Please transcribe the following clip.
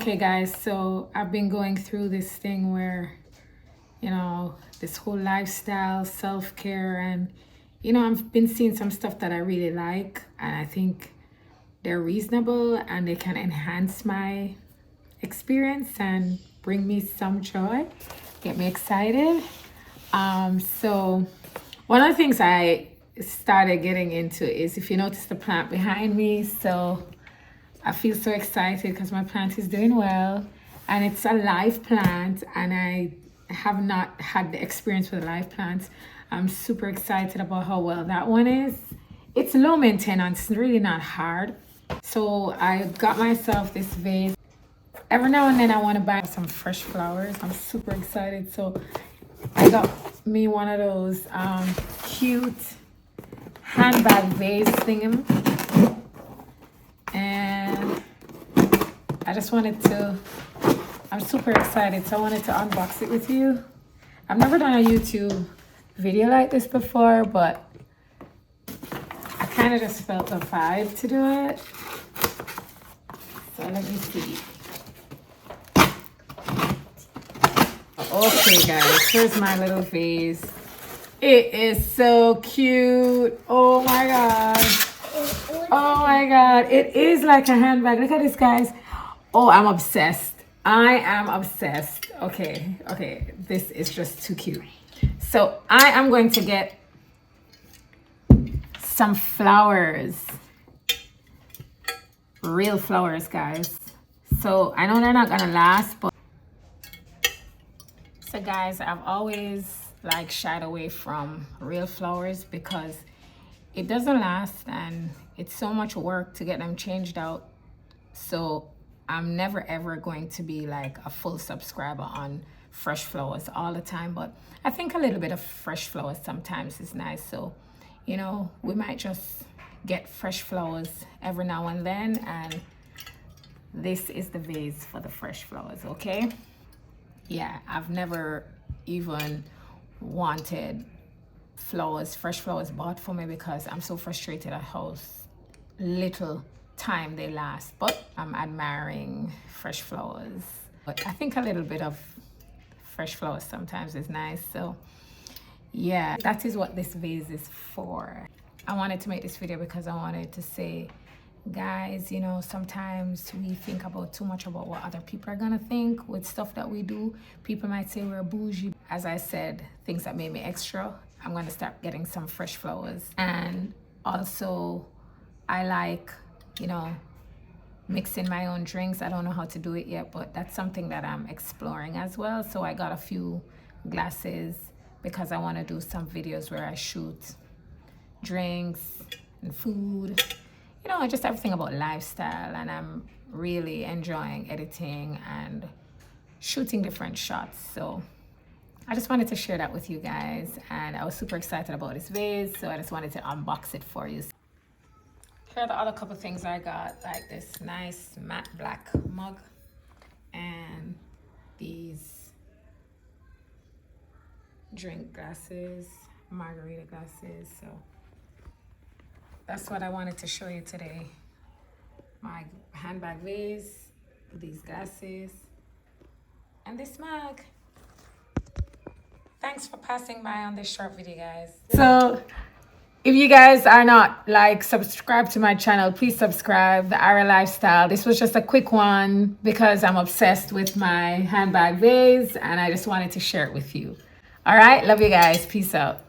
Okay, guys, so I've been going through this thing where, this whole lifestyle, self-care, and, I've been seeing some stuff that I really like, and I think they're reasonable and they can enhance my experience and bring me some joy, get me excited. So one of the things I started getting into is, if you notice the plant behind me, so I feel so excited because my plant is doing well, and it's a live plant, and I have not had the experience with live plants. I'm super excited about how well that one is. It's low maintenance, it's really not hard. So I got myself this vase. Every now and then I want to buy some fresh flowers. I'm super excited. So I got me one of those cute handbag vase thingam. And I just wanted to, I'm super excited, so I wanted to unbox it with you. I've never done a YouTube video like this before, but I kind of just felt the vibe to do it. So let me see. Okay, guys, here's my little vase. It is so cute. Oh my god. Oh my god, it is like a handbag. Look at this, guys. Oh, I'm obsessed. I am obsessed. Okay, this is just too cute. So I am going to get some flowers. Real flowers, guys. So I know they're not gonna last, but so guys, I've always like shied away from real flowers because it doesn't last and it's so much work to get them changed out. So I'm never ever going to be like a full subscriber on fresh flowers all the time, but I think a little bit of fresh flowers sometimes is nice. So we might just get fresh flowers every now and then, and this is the vase for the fresh flowers. Okay, yeah, I've never even wanted fresh flowers bought for me because I'm so frustrated at how little time they last, but I'm admiring fresh flowers. But I think a little bit of fresh flowers sometimes is nice. So yeah, that is what this vase is for. I wanted to make this video because I wanted to say, guys, sometimes we think about too much about what other people are gonna think with stuff that we do. People might say we're bougie. As I said, things that made me extra, I'm gonna start getting some fresh flowers. And also I like mixing my own drinks. I don't know how to do it yet, but that's something that I'm exploring as well. So I got a few glasses because I want to do some videos where I shoot drinks and food, just everything about lifestyle. And I'm really enjoying editing and shooting different shots. So I just wanted to share that with you guys, and I was super excited about this vase, so I just wanted to unbox it for you. Here are the other couple things I got, like this nice matte black mug and these drink glasses, margarita glasses. So that's what I wanted to show you today. My handbag vase, these glasses, and this mug. Thanks for passing by on this short video, guys. So if you guys are not subscribed to my channel, please subscribe. The Ara Lifestyle. This was just a quick one because I'm obsessed with my handbag vase and I just wanted to share it with you. All right, love you guys. Peace out.